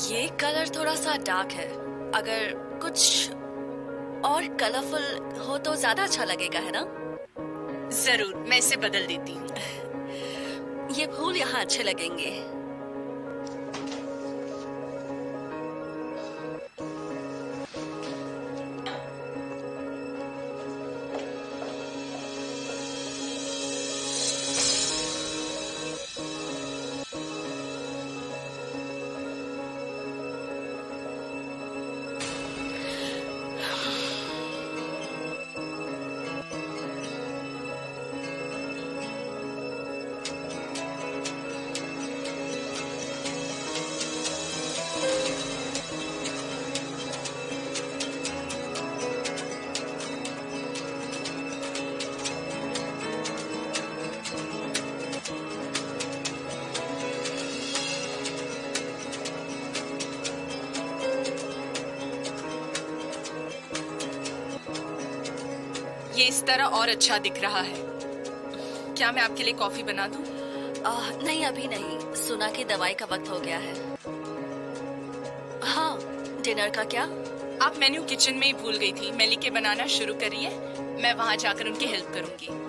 ये कलर थोड़ा सा डार्क है। अगर कुछ और कलरफुल हो तो ज्यादा अच्छा लगेगा, है ना? जरूर, मैं इसे बदल देती हूँ। ये फूल यहाँ अच्छे लगेंगे। ये इस तरह और अच्छा दिख रहा है। क्या मैं आपके लिए कॉफी बना दूं? नहीं, अभी नहीं। सुना कि दवाई का वक्त हो गया है। हाँ, डिनर का क्या? आप मेन्यू किचन में ही भूल गई थी। मैं लिख के बनाना शुरू करिए, मैं वहां जाकर उनकी हेल्प करूंगी।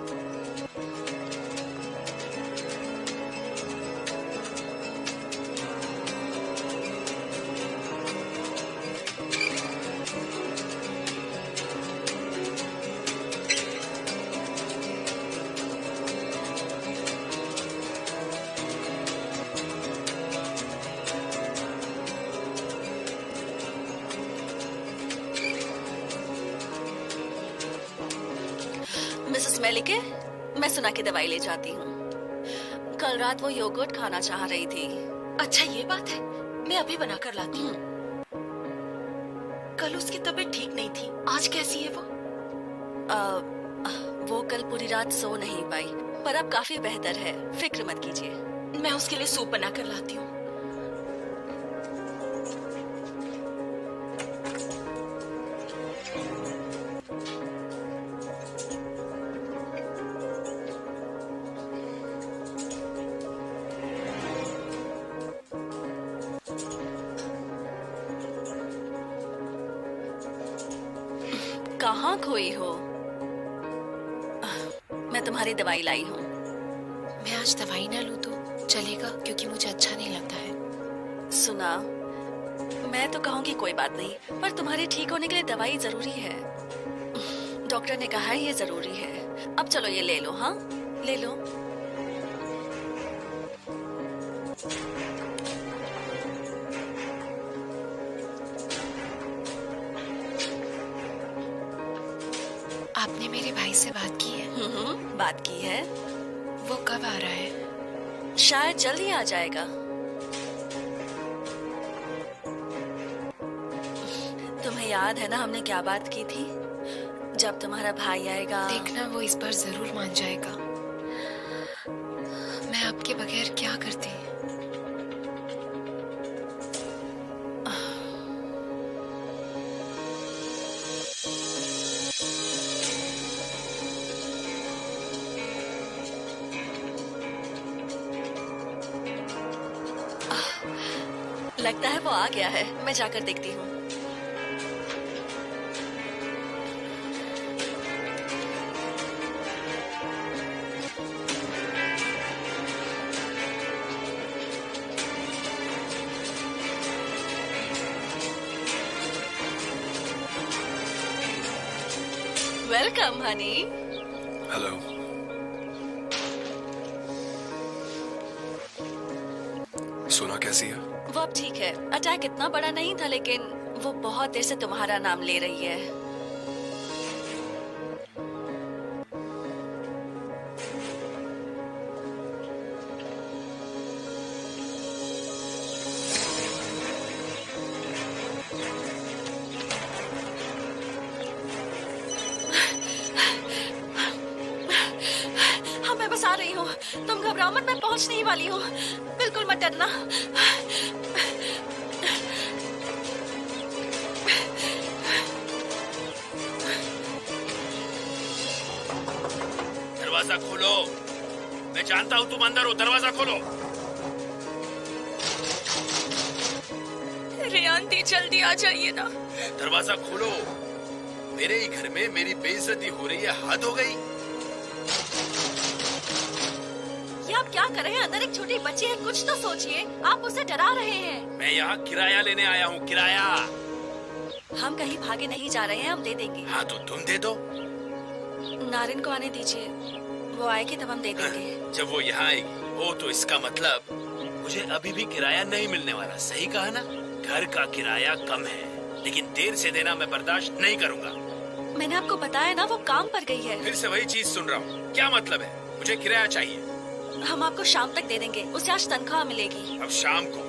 मिसेस मेलिके, मैं सुना की दवाई ले जाती हूँ। कल रात वो योगर्ट खाना चाह रही थी। अच्छा, ये बात है। मैं अभी बनाकर लाती हूँ। कल उसकी तबीयत ठीक नहीं थी, आज कैसी है वो? वो कल पूरी रात सो नहीं पाई, पर अब काफी बेहतर है। फिक्र मत कीजिए। मैं उसके लिए सूप बनाकर लाती हूँ। कहाँ खोई हो? मैं तुम्हारी दवाई लाई हूँ। मैं आज दवाई ना लूँ तो चलेगा, क्योंकि मुझे अच्छा नहीं लगता है। सुना, मैं तो कहूँगी कोई बात नहीं, पर तुम्हारे ठीक होने के लिए दवाई जरूरी है। डॉक्टर ने कहा है ये जरूरी है। अब चलो ये ले लो। हाँ, ले लो। आपने मेरे भाई से बात की है? बात की है। वो कब आ रहा है? शायद जल्द ही आ जाएगा। तुम्हें याद है ना हमने क्या बात की थी? जब तुम्हारा भाई आएगा, देखना वो इस बार जरूर मान जाएगा। मैं आपके बगैर क्या करती? लगता है वो आ गया है। मैं जाकर देखती हूँ। वेलकम हनी। हेलो। सोना कैसी है? वो अब ठीक है। अटैक इतना बड़ा नहीं था, लेकिन वो बहुत देर से तुम्हारा नाम ले रही है। हाँ, मैं बस आ रही हूँ। तुम घबराओ मत, मैं पहुँचने ही वाली हूँ। बिल्कुल मत डरना। दरवाजा खोलो। मैं जानता हूं तुम अंदर हो, दरवाजा खोलो। आंटी जल्दी आ जाइए ना। दरवाजा खोलो। मेरे ही घर में मेरी बेइज्जती हो रही है, हद हो गई। ये आप क्या कर रहे हैं? अंदर एक छोटी बच्ची है, कुछ तो सोचिए। आप उसे डरा रहे हैं। मैं यहाँ किराया लेने आया हूँ, किराया। हम कहीं भागे नहीं जा रहे हैं, हम दे देंगे। हाँ तो तुम दे दो। नारिन को आने दीजिए, वो आएगी तब हम दे देंगे। जब वो यहाँ आएगी, ओ तो इसका मतलब मुझे अभी भी किराया नहीं मिलने वाला। सही कहा ना? घर का किराया कम है, लेकिन देर से देना मैं बर्दाश्त नहीं करूँगा। मैंने आपको बताया ना, वो काम पर गई है। फिर से वही चीज सुन रहा हूँ। क्या मतलब है? मुझे किराया चाहिए। हम आपको शाम तक दे देंगे, उसे आज तनख्वाह मिलेगी। अब शाम को?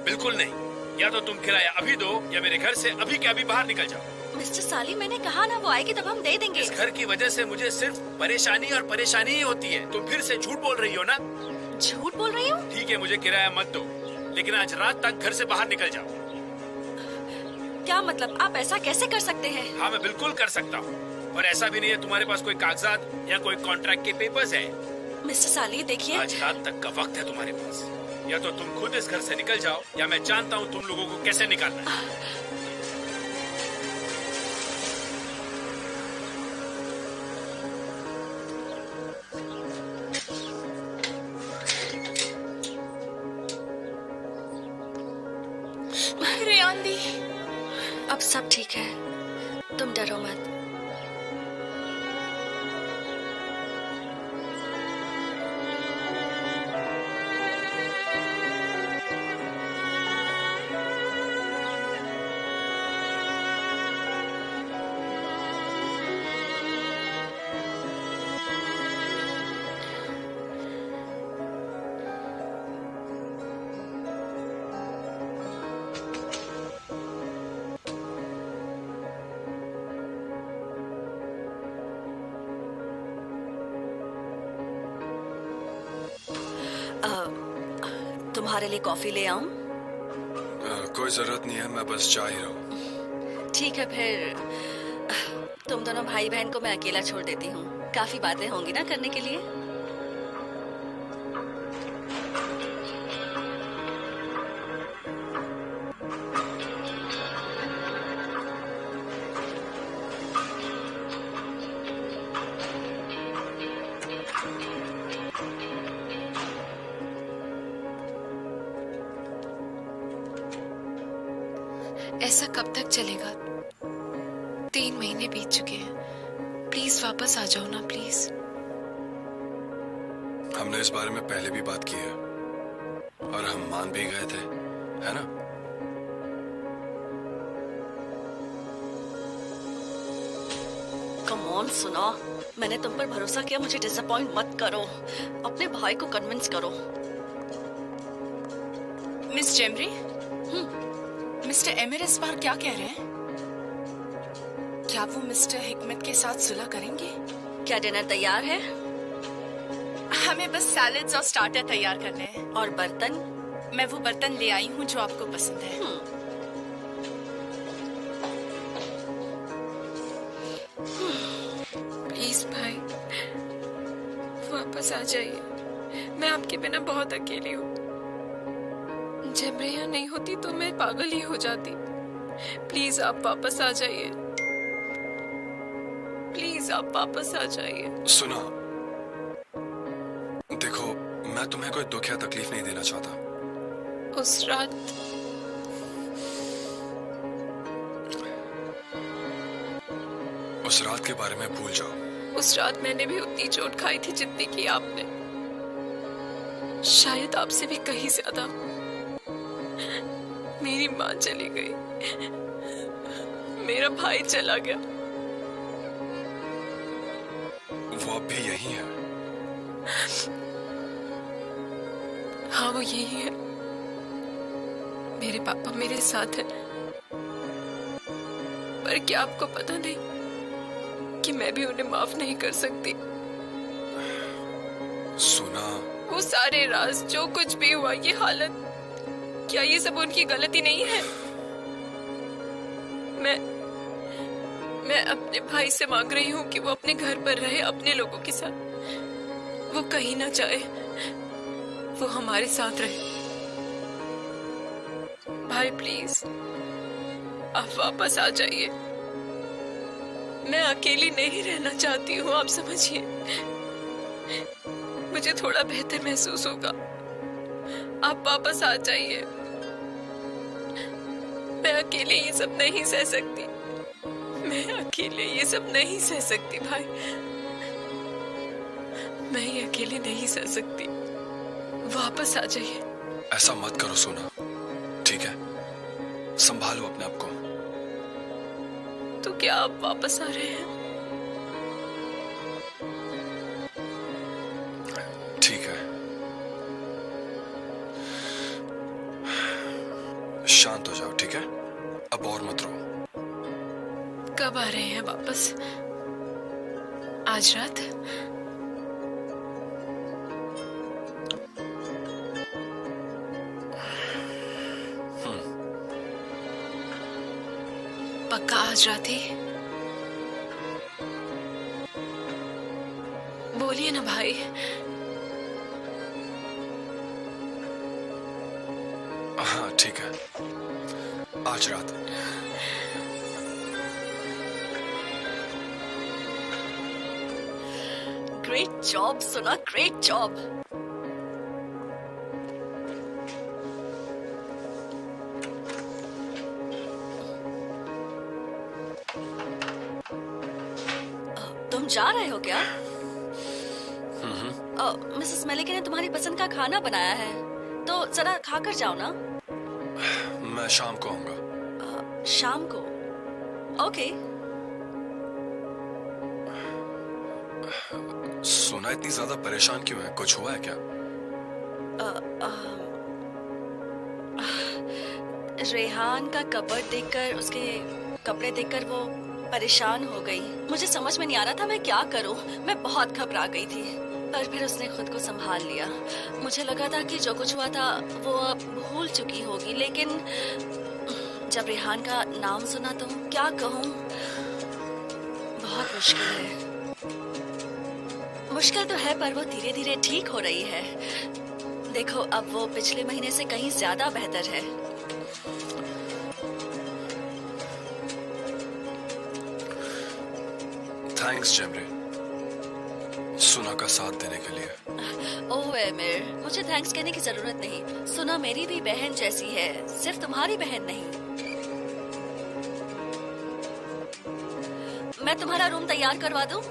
बिल्कुल नहीं। या तो तुम किराया अभी दो या मेरे घर से अभी के अभी बाहर निकल जाओ। मिस्टर साली, मैंने कहा ना, वो आएगी तब हम दे देंगे। इस घर की वजह से मुझे सिर्फ परेशानी और परेशानी ही होती है। तुम फिर से झूठ बोल रही हो ना? झूठ बोल रही हूँ? ठीक है, मुझे किराया मत दो, लेकिन आज रात तक घर से बाहर निकल जाओ। क्या मतलब? आप ऐसा कैसे कर सकते हैं? हाँ, मैं बिल्कुल कर सकता हूँ, पर ऐसा भी नहीं है तुम्हारे पास कोई कागजात या कोई कॉन्ट्रैक्ट के पेपर्स है। मिस्टर साली देखिए, आज रात तक का वक्त है तुम्हारे पास। या तो तुम खुद इस घर से निकल जाओ या मैं जानता हूँ तुम लोगों को कैसे निकालना है। अरे आंटी, अब सब ठीक है, तुम डरो मत। तुम्हारे लिए कॉफी ले आऊं? कोई जरूरत नहीं है, मैं बस जा ही रहा हूँ। ठीक है फिर, तुम दोनों भाई बहन को मैं अकेला छोड़ देती हूँ। काफी बातें होंगी ना करने के लिए। ऐसा कब तक चलेगा? 3 महीने बीत चुके हैं। प्लीज वापस आ जाओ ना, प्लीज। हमने इस बारे में पहले भी बात की है और हम मान भी गए थे, है ना? कम ऑन, सुनो, मैंने तुम पर भरोसा किया, मुझे डिसअपॉइंट मत करो। अपने भाई को कन्विंस करो। मिस जेमरी, मिस्टर एमिर इस बार क्या कह रहे हैं? क्या वो मिस्टर हिकमत के साथ सुलह करेंगे? क्या डिनर तैयार है? हमें बस सैलेड्स और स्टार्टर तैयार करने हैं। और बर्तन? मैं वो बर्तन ले आई हूँ जो आपको पसंद है। प्लीज भाई, वापस आ जाइए। मैं आपके बिना बहुत अकेली हूँ। जब यहाँ नहीं होती तो मैं पागल ही हो जाती। प्लीज आप वापस आ जाइए। प्लीज आप वापस आ जाइए। सुना, देखो, मैं तुम्हें कोई दुख या तकलीफ नहीं देना चाहता। उस रात के बारे में भूल जाओ। उस रात मैंने भी उतनी चोट खाई थी जितनी की आपने, शायद आपसे भी कहीं ज्यादा। मेरी माँ चली गई, मेरा भाई चला गया। वो अब भी यही है। हाँ, वो यही है। मेरे पापा मेरे साथ हैं, पर क्या आपको पता नहीं कि मैं भी उन्हें माफ नहीं कर सकती? सुना, वो सारे राज, जो कुछ भी हुआ, ये हालत, क्या ये सब उनकी गलती नहीं है? मैं अपने भाई से मांग रही हूँ कि वो अपने घर पर रहे, अपने लोगों के साथ। वो कहीं ना जाए, वो हमारे साथ रहे। भाई प्लीज, आप वापस आ जाइए। मैं अकेली नहीं रहना चाहती हूँ, आप समझिए। मुझे थोड़ा बेहतर महसूस होगा। आप वापस आ जाइए। मैं अकेले ये सब नहीं सह सकती। मैं अकेले ये सब नहीं सह सकती भाई। मैं ये अकेले नहीं सह सकती। वापस आ जाइए। ऐसा मत करो सोना, ठीक है? संभालो अपने आप को। तो क्या आप वापस आ रहे हैं? ठीक है, शांत हो जाओ, ठीक है? अब और मत रो। कब आ रहे हैं वापस? आज रात? पक्का आज रात ही? बोलिए ना भाई। हाँ ठीक है, आज रात। ग्रेट जॉब सुना, ग्रेट जॉब। तुम जा रहे हो क्या? मिसेस मलिक ने तुम्हारी पसंद का खाना बनाया है, तो जरा खाकर जाओ ना। मैं शाम को आऊंगा। शाम को? ओके। सोना इतनी ज्यादा परेशान क्यों है? कुछ हुआ है क्या? रेहान का कपबोर्ड देखकर, उसके कपड़े देखकर वो परेशान हो गई। मुझे समझ में नहीं आ रहा था मैं क्या करूं। मैं बहुत घबरा गई थी, पर फिर उसने खुद को संभाल लिया। मुझे लगा था कि जो कुछ हुआ था वो अब भूल चुकी होगी, लेकिन जब रेहान का नाम सुना तो क्या कहूं, बहुत मुश्किल है। मुश्किल तो है, पर वो धीरे धीरे ठीक हो रही है। देखो, अब वो पिछले महीने से कहीं ज्यादा बेहतर है। थैंक्स जेमरे, सुना का साथ देने के लिए। ओह एमिर, मुझे थैंक्स कहने की जरूरत नहीं। सुना मेरी भी बहन जैसी है, सिर्फ तुम्हारी बहन नहीं। मैं तुम्हारा रूम तैयार करवा दूं?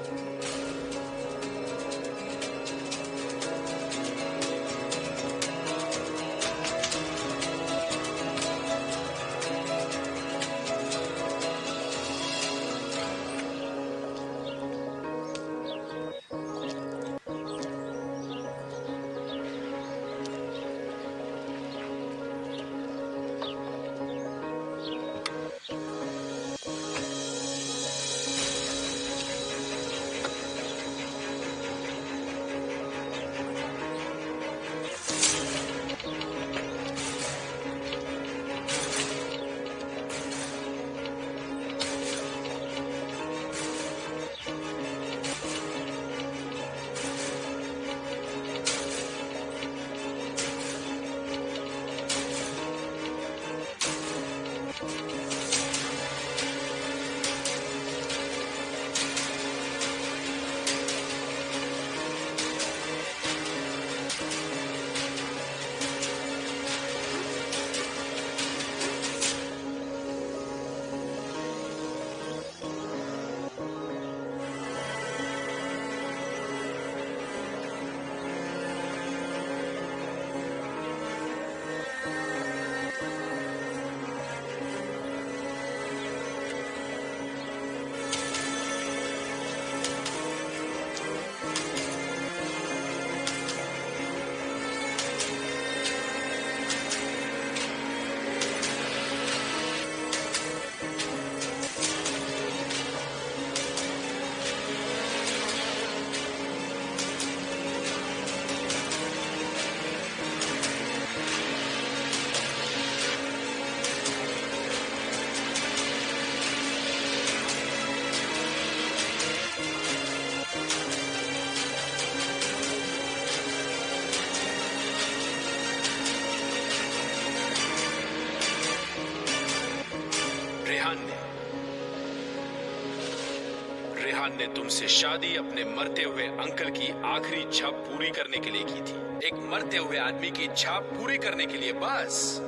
रेहान ने तुमसे शादी अपने मरते हुए अंकल की आखिरी इच्छा पूरी करने के लिए की थी। एक मरते हुए आदमी की इच्छा पूरी करने के लिए, बस।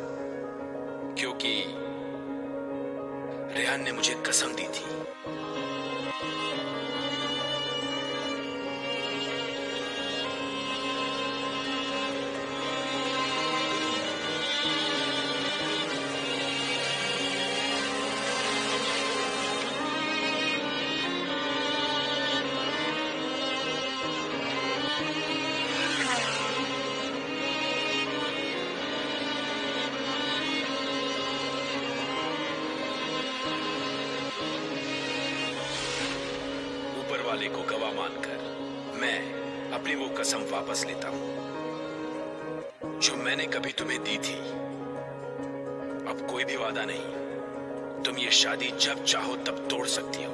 क्योंकि रेहान ने मुझे कसम दी थी। वाले को गवाह मानकर मैं अपनी वो कसम वापस लेता हूं जो मैंने कभी तुम्हें दी थी। अब कोई भी वादा नहीं। तुम ये शादी जब चाहो तब तोड़ सकती हो।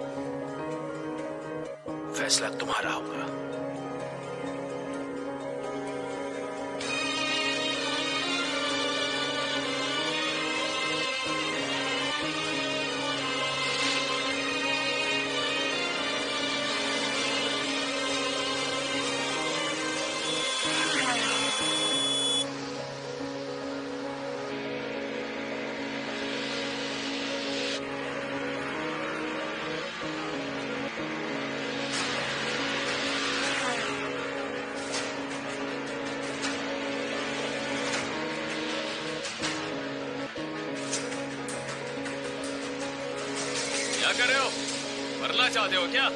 फैसला तुम्हारा होगा। क्या कर रहे हो? मरना चाहते हो क्या?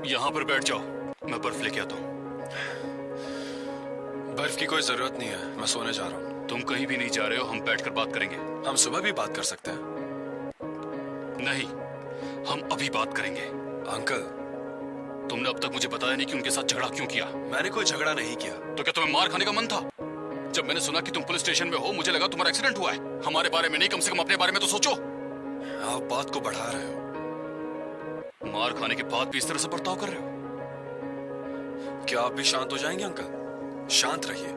यहाँ पर बैठ जाओ, मैं बर्फ लेके आता हूँ। बर्फ की कोई जरूरत नहीं है, मैं सोने जा रहा हूँ। तुम कहीं भी नहीं जा रहे हो, हम बैठकर बात करेंगे। हम सुबह भी बात कर सकते हैं। नहीं, हम अभी बात करेंगे। अंकल, तुमने अब तक मुझे बताया नहीं कि उनके साथ झगड़ा क्यों किया। मैंने कोई झगड़ा नहीं किया। तो क्या तुम्हें मार खाने का मन था? जब मैंने सुना कि तुम पुलिस स्टेशन में हो, मुझे लगा तुम्हारा एक्सीडेंट हुआ है। हमारे बारे में नहीं, कम से कम अपने बारे में तो सोचो। आप बात को बढ़ा रहे हो। मार खाने के बाद भी इस तरह से बर्ताव कर रहे हो। क्या आप भी शांत हो जाएंगे अंकल? शांत रहिए,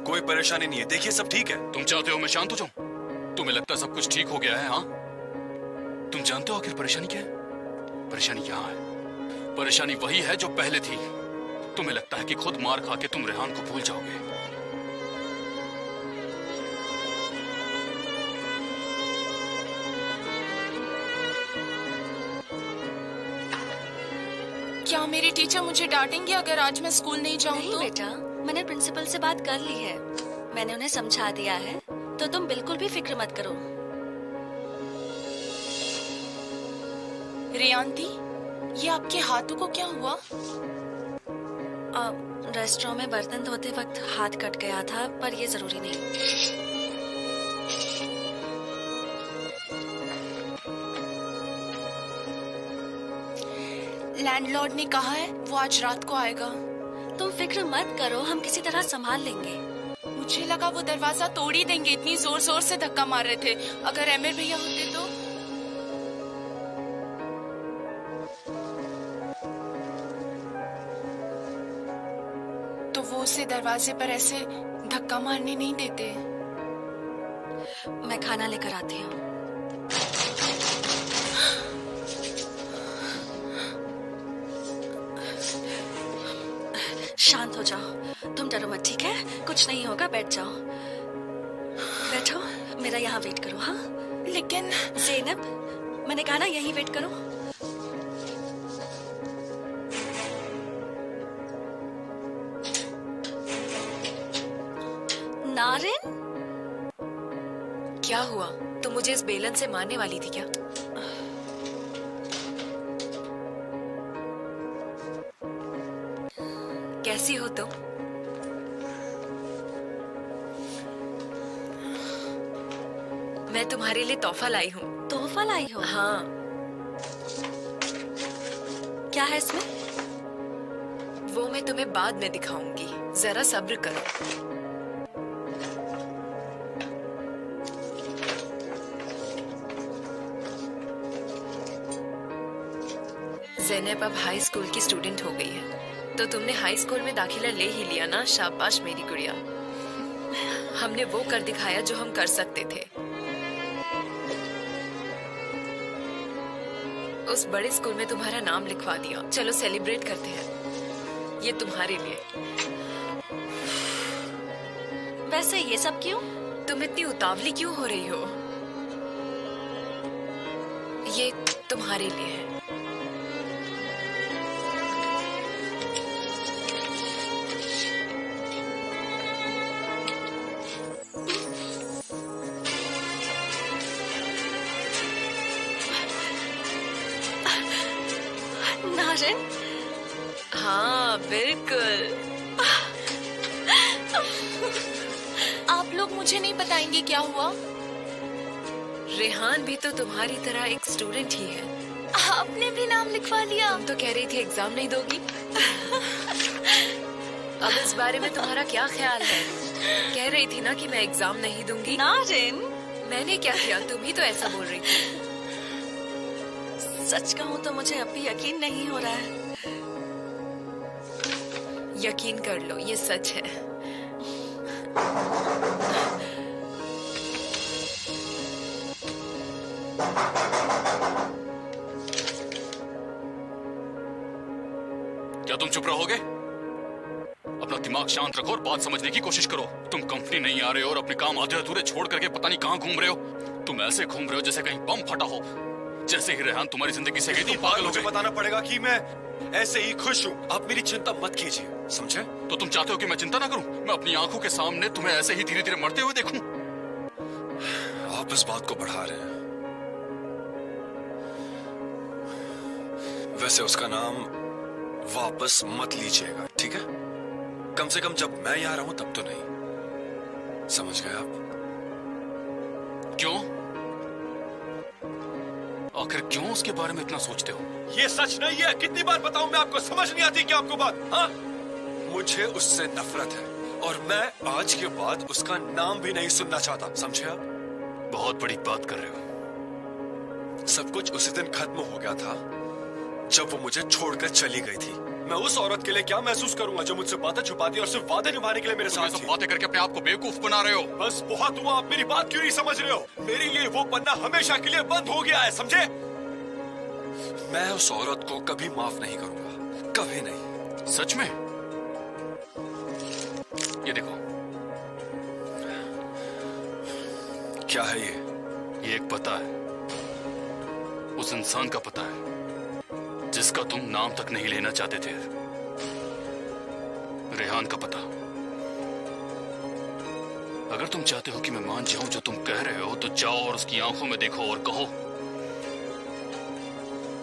कोई परेशानी नहीं है। देखिए सब ठीक है। तुम चाहते हो मैं शांत हो जाऊं? तुम्हें लगता है सब कुछ ठीक हो गया है? हाँ, तुम जानते हो आखिर परेशानी क्या है? परेशानी यहाँ है। परेशानी वही है जो पहले थी। तुम्हें लगता है कि खुद मार खा के तुम रेहान को भूल जाओगे। क्या मेरी टीचर मुझे डांटेंगे अगर आज मैं स्कूल नहीं जाऊँ नहीं तो? बेटा, मैंने प्रिंसिपल से बात कर ली है। मैंने उन्हें समझा दिया है, तो तुम बिल्कुल भी फिक्र मत करो। रेयांती, ये आपके हाथों को क्या हुआ? रेस्टोरेंट में बर्तन धोते वक्त हाथ कट गया था, पर ये जरूरी नहीं। लैंडलॉर्ड ने कहा है वो आज रात को आएगा। तुम फिक्र मत करो, हम किसी तरह संभाल लेंगे। मुझे लगा वो दरवाजा तोड़ ही देंगे, इतनी जोर जोर से धक्का मार रहे थे। अगर एमिर भैया होते तो वो उसे दरवाजे पर ऐसे धक्का मारने नहीं देते। मैं खाना लेकर आती हूँ। शांत हो जाओ, तुम डरो मत, ठीक है? कुछ नहीं होगा, बैठ जाओ। बैठो, मेरा यहाँ वेट करो। हाँ लेकिन ज़ैनब, मैंने कहा ना यहीं वेट करो। नारिन, क्या हुआ? तुम मुझे इस बेलन से मारने वाली थी क्या? कैसी हो तुम? मैं तुम्हारे लिए तोहफा लाई हूँ। तोहफा लाई हो? हाँ, क्या है इसमें? वो मैं तुम्हें बाद में दिखाऊंगी, जरा सब्र करो। ज़ैनब अब हाई स्कूल की स्टूडेंट हो गई है, तो तुमने हाई स्कूल में दाखिला ले ही लिया ना। शाबाश मेरी गुड़िया। हमने वो कर दिखाया जो हम कर सकते थे। उस बड़े स्कूल में तुम्हारा नाम लिखवा दिया। चलो सेलिब्रेट करते हैं, ये तुम्हारे लिए। वैसे ये सब क्यों? तुम इतनी उतावली क्यों हो रही हो? ये तुम्हारे लिए है। नारिन, हाँ बिल्कुल। आप लोग मुझे नहीं बताएंगे क्या हुआ? रेहान भी तो तुम्हारी तरह एक स्टूडेंट ही है। आपने भी नाम लिखवा लिया? तुम तो कह रही थी एग्जाम नहीं दोगी। अब इस बारे में तुम्हारा क्या ख्याल है? कह रही थी ना कि मैं एग्जाम नहीं दूंगी। नारिन, मैंने क्या किया? तुम ही तो ऐसा बोल रही थी। सच कहूँ तो मुझे अब भी यकीन नहीं हो रहा है। यकीन कर लो, ये सच है। क्या तुम चुप रहोगे? अपना दिमाग शांत रखो और बात समझने की कोशिश करो। तुम कंपनी नहीं आ रहे हो और अपने काम आधे अधूरे छोड़ करके पता नहीं कहाँ घूम रहे हो। तुम ऐसे घूम रहे हो जैसे कहीं बम फटा हो। जैसे ही रेहान तुम्हारी जिंदगी से गई तुम पागल हो मुझे गए। बताना पड़ेगा कि मैं ऐसे ही खुश हूँ। आप मेरी चिंता मत कीजिए, समझे? तो तुम चाहते हो कि मैं चिंता ना करूं? मैं अपनी आंखों के सामने तुम्हें ऐसे ही धीरे धीरे मरते हुए देखूं? आप इस बात को बढ़ा रहे हैं। वैसे उसका नाम वापस मत लीजिएगा, ठीक है? कम से कम जब मैं यहाँ रहूं तब तो नहीं। समझ गए आप? क्यों? आखिर क्यों उसके बारे में इतना सोचते हो? ये सच नहीं है। कितनी बार बताऊं मैं आपको, समझ नहीं आती क्या आपको बात? हाँ, मुझे उससे नफरत है और मैं आज के बाद उसका नाम भी नहीं सुनना चाहता, समझे आप? बहुत बड़ी बात कर रहे हो। सब कुछ उसी दिन खत्म हो गया था जब वो मुझे छोड़कर चली गई थी। मैं उस औरत के लिए क्या महसूस करूंगा जो मुझसे बातें छुपाती और सिर्फ वादे निभाने के लिए मेरे साथ थी? बातें करके अपने आप को बेवकूफ बना रहे हो। बस बहुत हुआ, आप मेरी बात क्यों नहीं समझ रहे हो? मेरे लिए वो पन्ना हमेशा के लिए बंद हो गया है, समझे? मैं उस औरत को कभी माफ नहीं करूंगा, कभी नहीं। सच में? ये देखो। क्या है ये? ये एक पता है, उस इंसान का पता है जिसका तुम नाम तक नहीं लेना चाहते थे। रेहान का पता। अगर तुम चाहते हो कि मैं मान जाऊं जो तुम कह रहे हो, तो जाओ और उसकी आंखों में देखो और कहो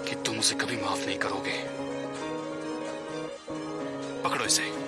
कि तुम उसे कभी माफ नहीं करोगे। पकड़ो इसे।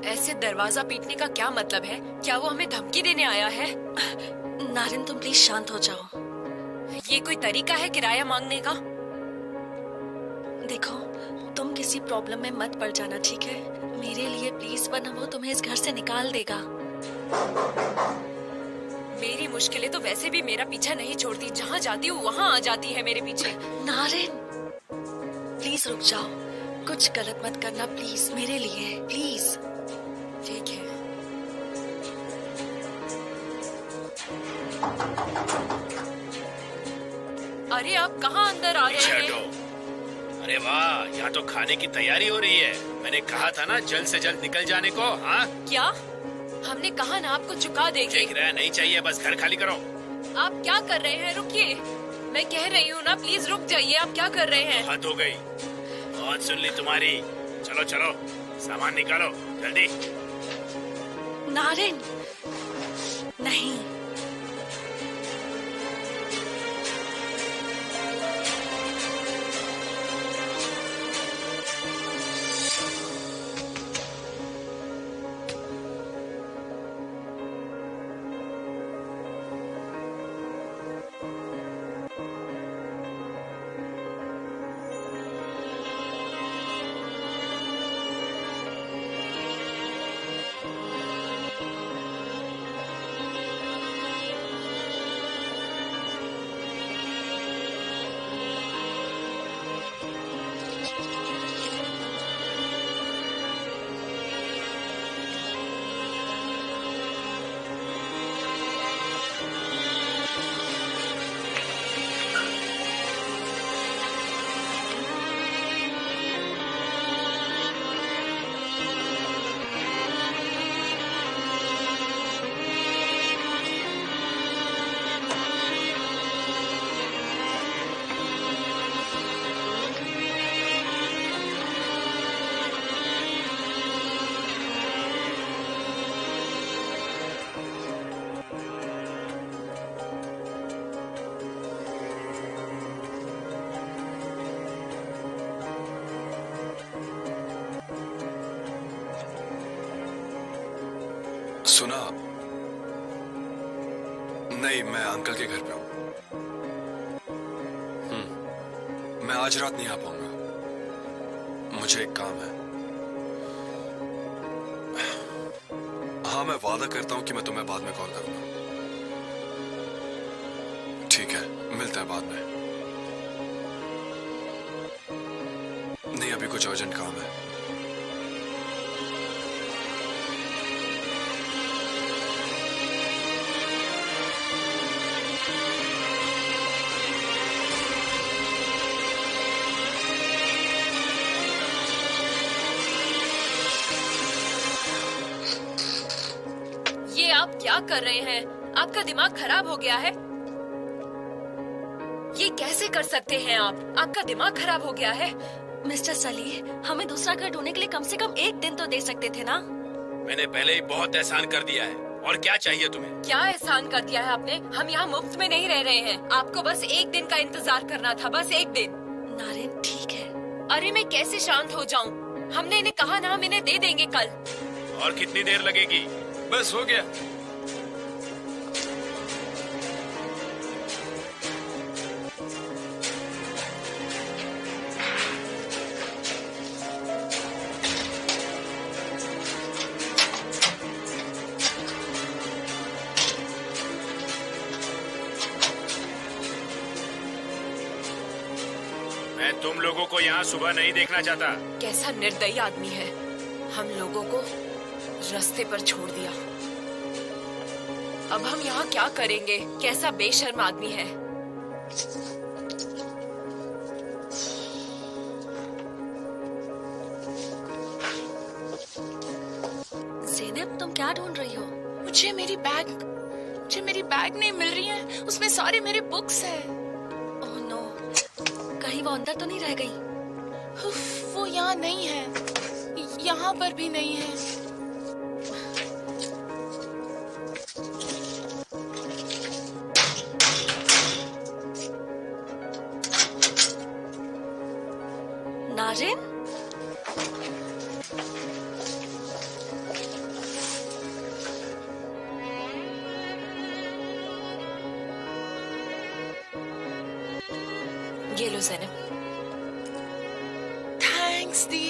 ऐसे दरवाजा पीटने का क्या मतलब है? क्या वो हमें धमकी देने आया है? नारिन, तुम प्लीज शांत हो जाओ। ये कोई तरीका है किराया मांगने का? देखो, तुम किसी प्रॉब्लम में मत पड़ जाना, ठीक है? मेरे लिए प्लीज, वरना वो तुम्हें इस घर से निकाल देगा। मेरी मुश्किलें तो वैसे भी मेरा पीछा नहीं छोड़ती। जहाँ जाती हूँ वहाँ आ जाती है मेरे पीछे। नारिन, प्लीज रुक जाओ। कुछ गलत मत करना प्लीज, मेरे लिए प्लीज। ठीक है। अरे आप कहाँ अंदर आ रहे हैं? अरे वाह, यहाँ तो खाने की तैयारी हो रही है। मैंने कहा था ना जल्द से जल्द निकल जाने को। हाँ, क्या? हमने कहा ना आपको चुका देंगे। किराया नहीं चाहिए, बस घर खाली करो। आप क्या कर रहे हैं? रुकिए, मैं कह रही हूँ ना, प्लीज रुक जाइए। आप क्या कर रहे हैं? हद हो गई, बहुत सुन ली तुम्हारी। चलो चलो, सामान निकालो जल्दी। नारिन, नहीं। सुना आप? नहीं, मैं अंकल के घर पे हूँ। मैं आज रात नहीं आ पाऊंगा, मुझे एक काम है। हाँ, मैं वादा करता हूँ कि मैं तुम्हें बाद में कॉल करूंगा। ठीक है, मिलते हैं बाद में। नहीं, अभी कुछ अर्जेंट काम है। ये आप क्या कर रहे हैं? आपका दिमाग खराब हो गया है? ये कैसे कर सकते हैं आप? आपका दिमाग खराब हो गया है। मिस्टर सली, हमें दूसरा घर ढूंढने के लिए कम से कम 1 दिन तो दे सकते थे ना? मैंने पहले ही बहुत एहसान कर दिया है, और क्या चाहिए तुम्हें? क्या एहसान कर दिया है आपने? हम यहाँ मुफ्त में नहीं रह रहे हैं। आपको बस 1 दिन का इंतजार करना था, बस 1 दिन। नारेन ठीक है। अरे मैं कैसे शांत हो जाऊँ? हमने इन्हें कहा ना हम इन्हें दे देंगे कल। और कितनी देर लगेगी? बस हो गया। मैं तुम लोगों को यहाँ सुबह नहीं देखना चाहता। कैसा निर्दयी आदमी है, हम लोगों को रास्ते पर छोड़ दिया। अब हम यहाँ क्या करेंगे? कैसा बेशर्म आदमी है। ज़ैनब, तुम क्या ढूंढ रही हो? मुझे मेरी बैग नहीं मिल रही है। उसमें सारी मेरी बुक्स है। ओह नो, कहीं वो अंदर तो नहीं रह गई? उफ, वो यहाँ नहीं है, यहाँ पर भी नहीं है। नारिन? ये लो ज़ैनब। थैंक्स दी।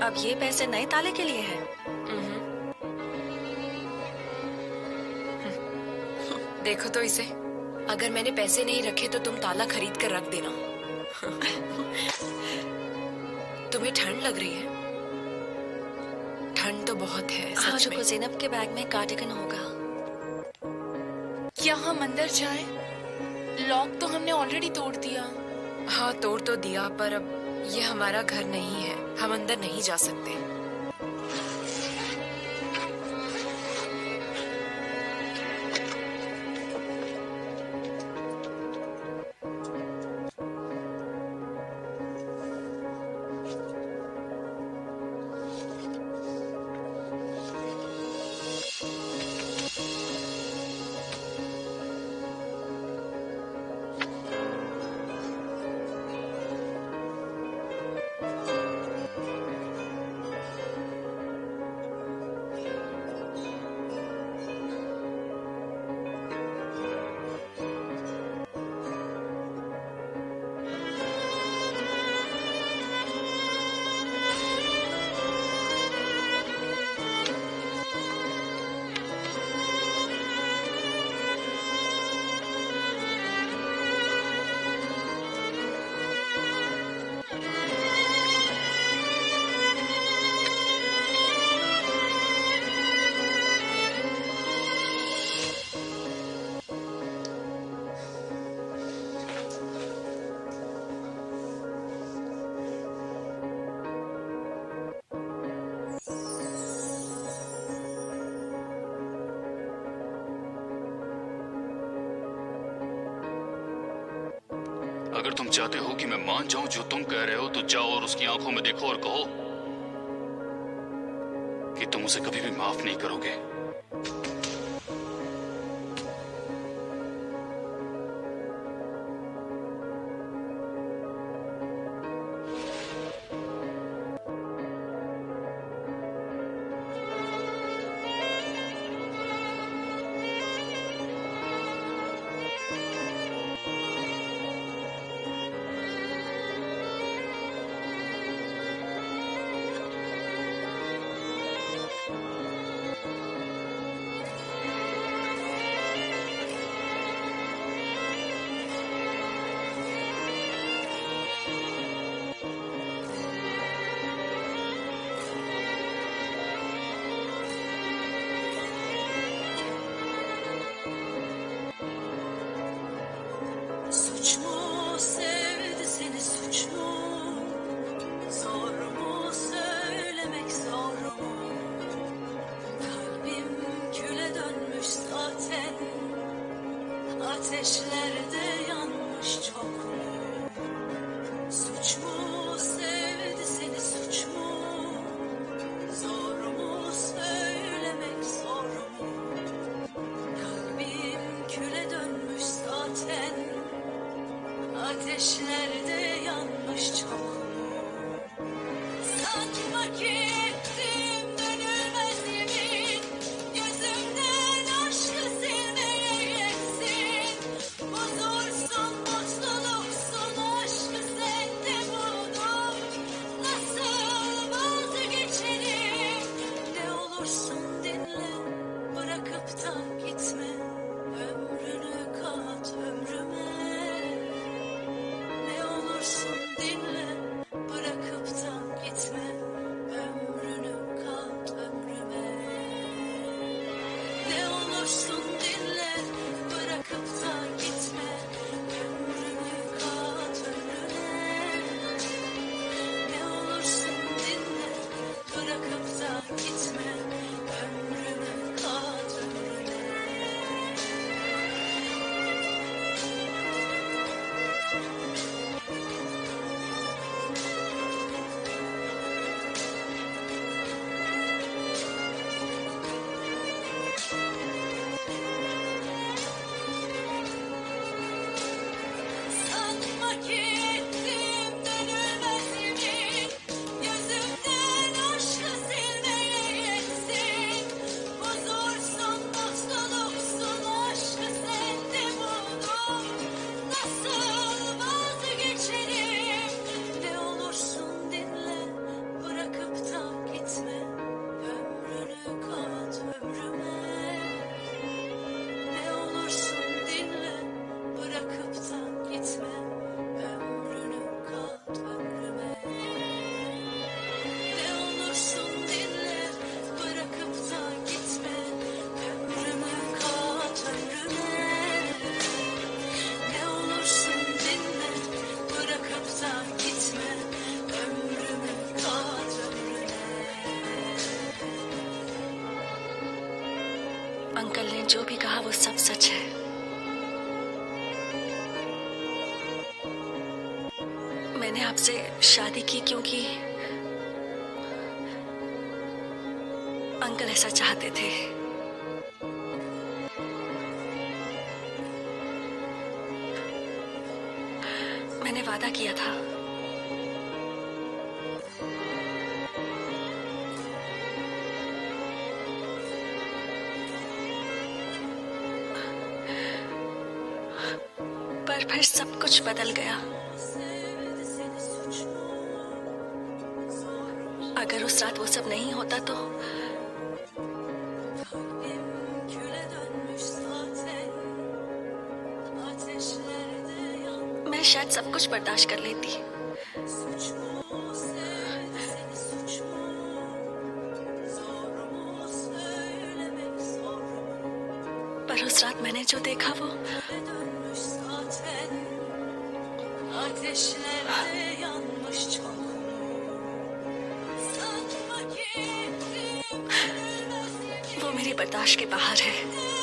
अब ये पैसे नए ताले के लिए है? देखो तो इसे। अगर मैंने पैसे नहीं रखे तो तुम ताला खरीद कर रख देना। तुम्हें ठंड लग रही है? ठंड तो बहुत है हाँ, सच रुको, में। ज़ैनब के बैग में कार्डिगन होगा। क्या हम अंदर जाएं? लॉक तो हमने ऑलरेडी तोड़ दिया। हाँ तोड़ तो दिया, पर अब ये हमारा घर नहीं है, हम अंदर नहीं जा सकते। अगर तुम चाहते हो कि मैं मान जाऊं जो तुम कह रहे हो, तो जाओ और उसकी आंखों में देखो और कहो कि तुम उसे कभी भी माफ नहीं करोगे। अंकल ने जो भी कहा वो सब सच है। मैंने आपसे शादी की क्योंकि अंकल ऐसा चाहते थे। मैंने वादा किया था पर फिर सब कुछ बदल गया। अगर उस रात वो सब नहीं होता तो मैं शायद सब कुछ बर्दाश्त कर लेती। पर उस रात मैंने जो देखा वो वो मेरी बर्दाश्त के बाहर है।